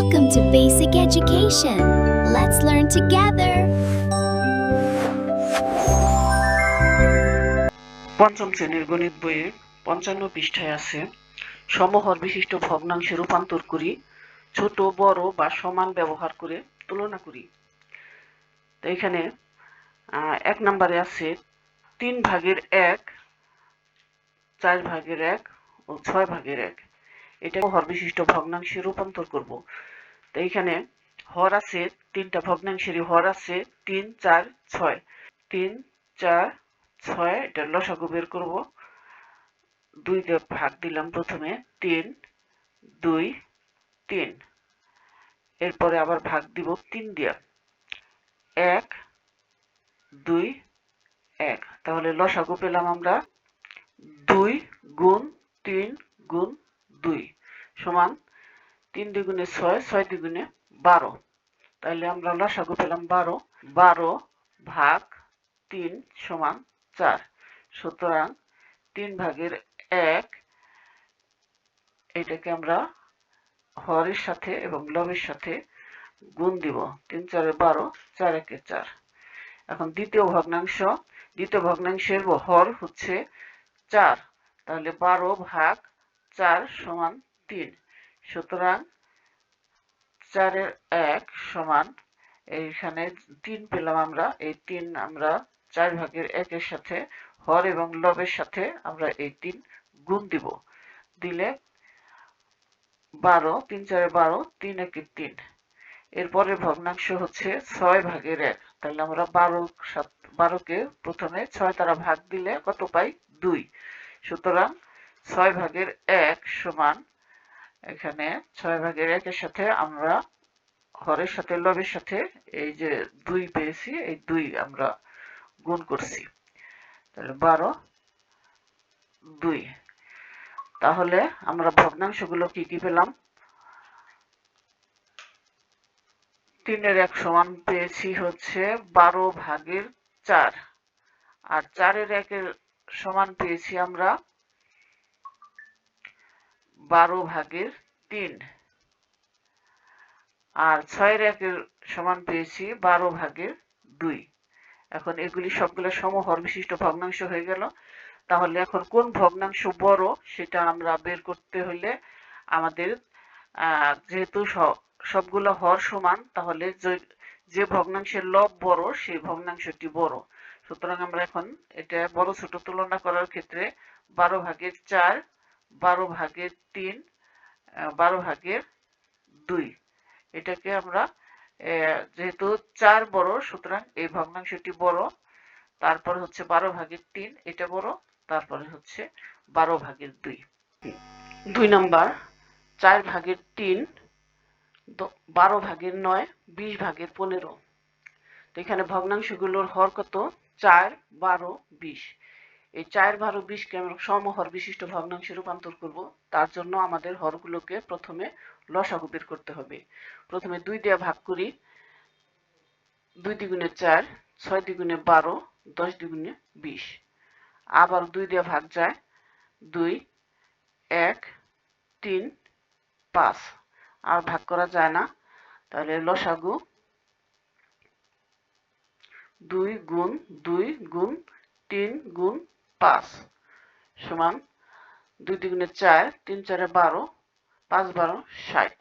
Welcome to Basic Education. Let's learn together. পঞ্চম শ্রেণীর গণিত বইয়ে ৫৫ পৃষ্ঠায় আছে সমহর বিশিষ্ট ভগ্নাংশে রূপান্তর করি, ছোট বড় বা সমান ব্যবহার করে তুলনা করি। তো এখানে ১ নম্বরে আছে ৩/১, ৪/১ ও ৬/১। এটা হর বিশিষ্ট ভগ্নাংশে রূপান্তর করব। তো এখানে হর আছে, তিনটা ভগ্নাংশেরই হর আছে ৩, ৪, ৬। ৩, ৪, ৬ এটা লসাগু বের করব। ২ দিয়ে ভাগ দিলাম প্রথমে, ৩, ২, ৩। এরপরে আবার ভাগ দিব ৩ দিয়ে, ১, ২, ১। তাহলে লসাগু পেলাম আমরা ২ গুণ ৩ গুণ ২ সমান ৩ দ্বিগুণে ৬, ৬ দ্বিগুণে ১২। তাহলে আমরা লসাগু পেলাম ১২। ১২ ভাগ ৩ সমান ৪। সুতরাং ৩/১ এটাকে আমরা হরের সাথে এবং লবের সাথে গুণ দিব। ৩ ৪ ১২, ৪ ১ ৪। এখন দ্বিতীয় ভগ্নাংশের হর হচ্ছে ৪। তাহলে ১২ ভাগ ৪ সমান ৩। সুতরাং ৪/১ সমান, এইখানে ৩ পেলাম আমরা। এই ৩ আমরা ৪/১ এর সাথে হর এবং লবের সাথে আমরা এই ৩ গুণ দিব। দিলে ১২, ৩ ৪ ১২, ৩ ১ ৩। এরপরের ভগ্নাংশ হচ্ছে ৬/১। তাহলে আমরা ১২কে প্রথমে ৬ দ্বারা ভাগ দিলে কত পাই? ২। সুতরাং ৬/১ সমান, এখানে ৬/১ এর সাথে আমরা হরের সাথে লবের সাথে এই যে ২ পেয়েছি, এই ২ আমরা গুণ করছি। তাহলে ১২, ২। তাহলে আমরা ভগ্নাংশগুলো কি কি পেলাম? ৩/১ সমান পেয়েছি হচ্ছে ১২/৪, আর ৪/১ সমান পেয়েছি আমরা ১২/৩, আর ৬/১ সমান পেয়েছি ১২/২। এখন এগুলি সবগুলো সমহর বিশিষ্ট ভগ্নাংশ হয়ে গেল। তাহলে এখন কোন ভগ্নাংশ বড় সেটা আমরা বের করতে হলে আমাদের, যেহেতু সবগুলো হর সমান, তাহলে যে ভগ্নাংশের লব বড় সেই ভগ্নাংশটি বড়। সুতরাং আমরা এখন এটা বড় ছোট তুলনা করার ক্ষেত্রে ১২/৪, ১২/৩, ১২/২ এটাকে আমরা, যেহেতু ৪ বড় সুতরাং এই ভগ্নাংশটি বড়। তারপর হচ্ছে ১২/৩ এটা বড়, তারপরে হচ্ছে ১২/২। ২ নাম্বার ৪/৩, ১২/৯, ২০/১৫। তো এখানে ভগ্নাংশগুলোর হর কত? ৪, ১২, ২০। এই ৪, ১২, ২০কে আমরা সমহর বিশিষ্ট ভগ্নাংশে রূপান্তর করব। তার জন্য আমাদের হরগুলোকে প্রথমে লসাগু বের করতে হবে। প্রথমে ২ দিয়ে ভাগ করি। ২ দ্বিগুণে ৪, ৬ দ্বিগুণে ১২, ১০ দ্বিগুণে ২০। আবার ২ দিয়ে ভাগ যায়, ২, ১, ৩, ৫। আর ভাগ করা যায় না। তাহলে লসাগু ২ গুণ ২ গুণ ৩ গুণ ৫ সমান ২ দ্বিগুণে ৪, ৩ ৪ ১২, ৫ ১২ ৬০।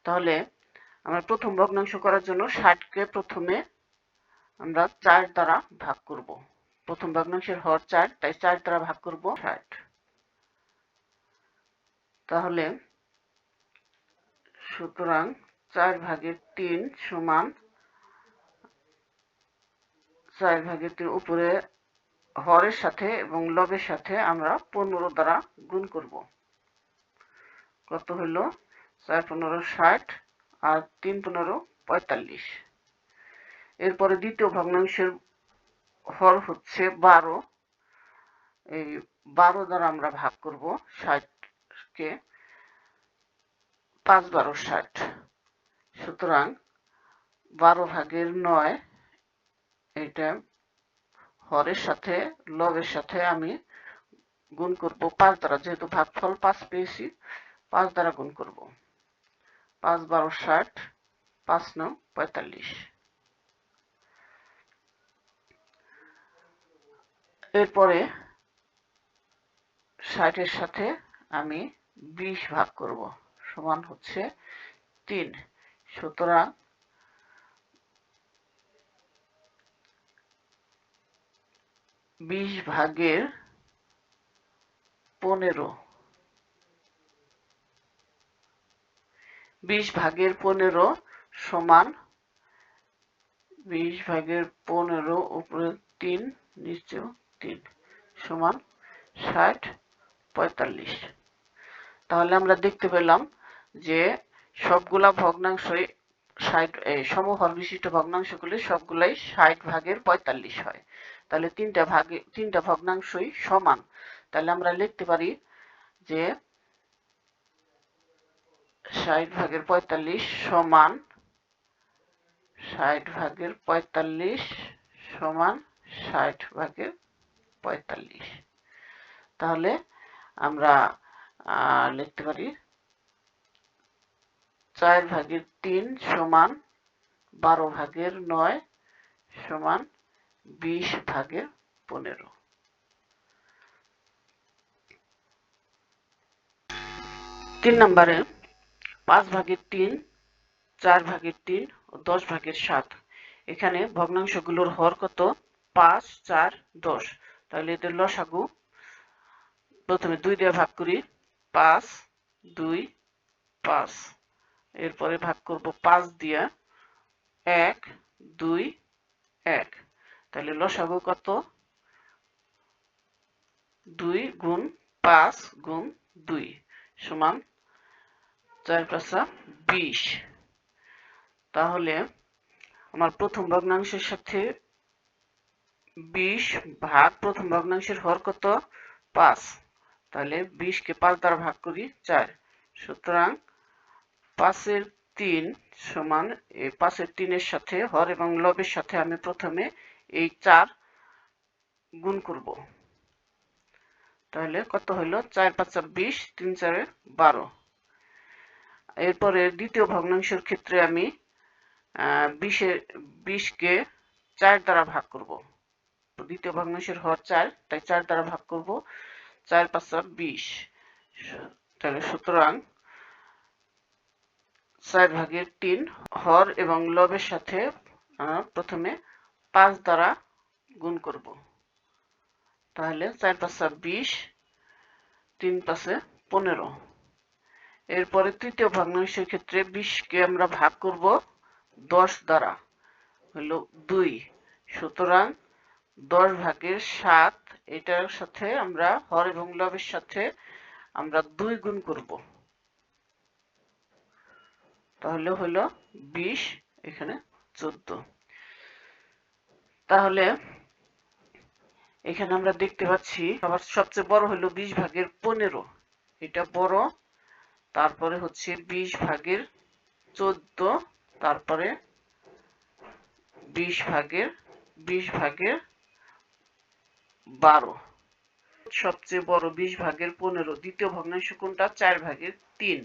তাহলে আমরা প্রথম ভগ্নাংশ করার জন্য ৬০কে প্রথমে আমরা ৪ দ্বারা ভাগ করব। প্রথম ভগ্নাংশের হর ৪, তাই ৪ দ্বারা ভাগ করব ৬০। তাহলে সুতরাং ৪/৩ সমান ৪/৩ উপরে হরের সাথে এবং লবের সাথে আমরা ১৫ দ্বারা গুণ করব। কত হইল? ৪ ১৫ ৬০ আর ৩ ১৫ ৪৫। এরপরে দ্বিতীয় ভগ্নাংশের হর হচ্ছে ১২। এই ১২ দ্বারা আমরা ভাগ করব ৬০কে, ৫ ১২ ৬০। সুতরাং ১২/৯ এটা হরের সাথে লবের সাথে আমি গুণ করব ৫ দ্বারা, যেহেতু ভাগফল ৫ পেয়েছি ৫ দ্বারা গুণ করব। 5 12 60, 5 9 45। এরপরে 60 এর সাথে আমি 20 ভাগ করব, সমান হচ্ছে 3। সুতরাং 20 ভাগের 15, 20 ভাগের 15 সমান 20 ভাগের 15 উপরে 3 নিচেও 3 সমান 60 45। তাহলে আমরা দেখতে পেলাম যে সবগুলা ভগ্নাংশই 60, সমহর বিশিষ্ট ভগ্নাংশগুলি সবগুলাই 60 ভাগের 45 হয়। তাহলে তিনটা ভগ্নাংশই সমান। তাহলে আমরা লিখতে পারি যে 60 ভাগের 45 সমান 60 ভাগের 45 সমান 60 ভাগের 45। তাহলে আমরা লিখতে পারি 4 ভাগের 3 সমান 12 ভাগের 9 সমান 20 ভাগের 15। 3 নম্বরে 5 ভাগের 3, 4 ভাগের 3 ও 10 ভাগের 7। এখানে ভগ্নাংশগুলোর হর কত? 5 4 10। তাহলে এদের লসাগু প্রথমে 2 দিয়ে ভাগ করি, 5 2 5। এরপরে ভাগ করব 5 দিয়ে, 1 2 1। তাহলে লসাগু কত? 2 গুণ 5 গুণ 2 সমান 4 5 20। তাহলে আমার প্রথম ভগ্নাংশের সাথে 20 ভাগ প্রথম ভগ্নাংশের হর কত? 5। তাহলে 20 কে 5 দ্বারা ভাগ করি 4। সুতরাং 5 এর 3 সমান, 5 এর 3 এর সাথে হর এবং লবের সাথে আমি প্রথমে এই 4 গুণ করব। তাহলে কত হলো? 4 5 20, 3 4 12। এরপরে দ্বিতীয় ভগ্নাংশের ক্ষেত্রে আমি 20 কে 4 দ্বারা ভাগ করব। দ্বিতীয় ভগ্নাংশের হর 4, তাই 4 দ্বারা ভাগ করব। 4 5 20। তাহলে সুতরাং 4 ভাগের 3 হর এবং লবের সাথে প্রথমে 5 দ্বারা গুণ করব। তাহলে 4 5 20, 3 5 15। এরপরে তৃতীয় ভগ্নাংশের ক্ষেত্রে 20 কে আমরা ভাগ করব 10 দ্বারা, হলো 2। সুতরাং 10 ভাগের 7, এটার সাথে আমরা হর এবং লবের সাথে আমরা 2 গুণ করব। তাহলে হলো 20, এখানে 14। তাহলে এখানে আমরা দেখতে পাচ্ছি আবার সবচেয়ে বড় হলো 20 ভাগের 15, এটা বড়। তারপরে হচ্ছে 20 ভাগের 14, তারপরে 20 ভাগের 12। সবচেয়ে বড় 20 ভাগের 15। দ্বিতীয় ভগ্নাংশ কোনটা? 4 ভাগের 3,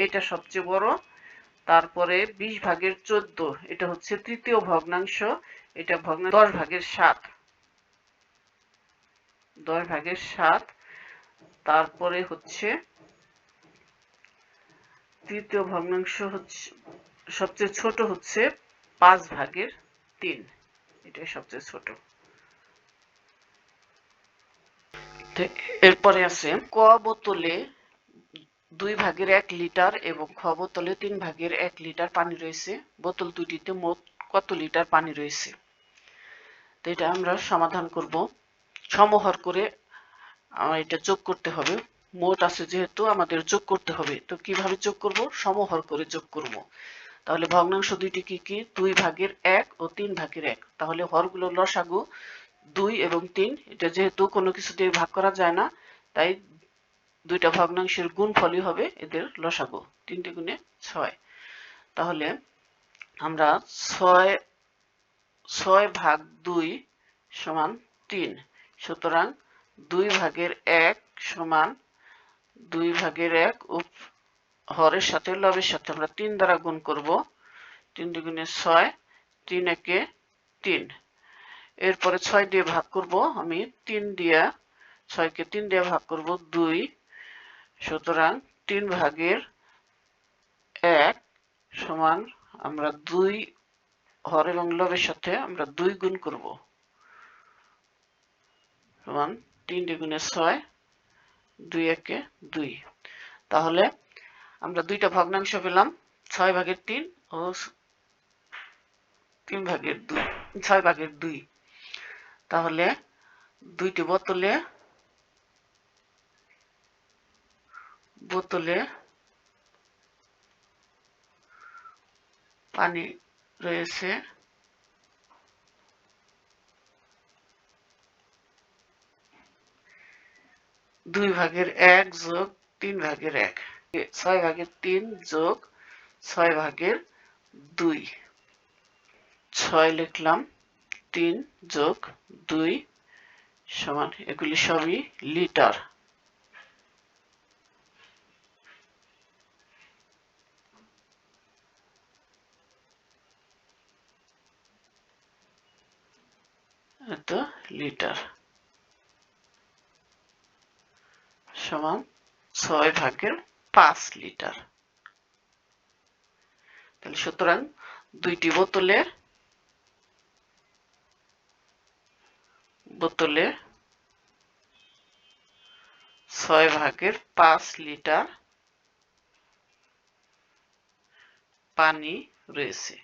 এটা সবচেয়ে বড়। তারপরে 20 ভাগের 14, এটা হচ্ছে তৃতীয় ভগ্নাংশ, এটা 10 ভাগের 7, 10 ভাগের 7। তারপরে হচ্ছে তৃতীয় ভগ্নাংশ হচ্ছে সবচেয়ে ছোট হচ্ছে 5 ভাগের 3, এটাই সবচেয়ে ছোট। এরপরে আছে ক বোতলে 2 ভাগের 1 লিটার এবং খ বোতলে 3 ভাগের 1 লিটার পানি রয়েছে। বোতল দুটিতে মোট কত লিটার পানি রয়েছে? তো এটা আমরা সমাধান করব। সমহর করে এটা যোগ করতে হবে। মোট আছে যেহেতু আমাদের যোগ করতে হবে। তো কিভাবে যোগ করব? সমহর করে যোগ করব। তাহলে ভগ্নাংশ দুইটি কি কি? 2 ভাগের 1 ও 3 ভাগের 1। তাহলে হরগুলোর লসাগু 2 এবং 3। এটা যেহেতু কোনো কিছু দিয়ে ভাগ করা যায় না, তাই দুইটা ভগ্নাংশের গুণফলই হবে এদের লসাগু। 3 গুণে 6। তাহলে আমরা 6 ভাগ 2 সমান 3। সুতরাং 2 ভাগের 1 সমান 2 ভাগের 1 হরের সাথে লবের সাথে আমরা 3 দ্বারা গুণ করব। 3 দুগুণে 6, 3 একে 3। এরপরে 6 দিয়ে ভাগ করব। আমি 3 দিয়ে 6 কে 3 দিয়ে ভাগ করব 2। সুতরাং 3 ভাগের 1 সমান আমরা 2 হর এবং লবের সাথে আমরা 2 গুণ করব। সমান 3 দুগুণে 6, 2 একে 2। তাহলে আমরা দুইটা ভগ্নাংশ পেলাম, 6 ভাগের 3 ও 3 ভাগের 2, 6 ভাগের 2। তাহলে দুইটি বোতলে পানি রয়েছে 2 ভাগের 1 যোগ 3 ভাগের 1। 6 ভাগের 3 যোগ 6 ভাগের 2। 6 লিখলাম, 3 যোগ 2 সমান, এগুলি সবই লিটার। এত লিটার সমান 6 ভাগের 5 লিটার। তাহলে সুতরাং দুইটি বোতলে 6 ভাগের 5 লিটার পানি রয়েছে।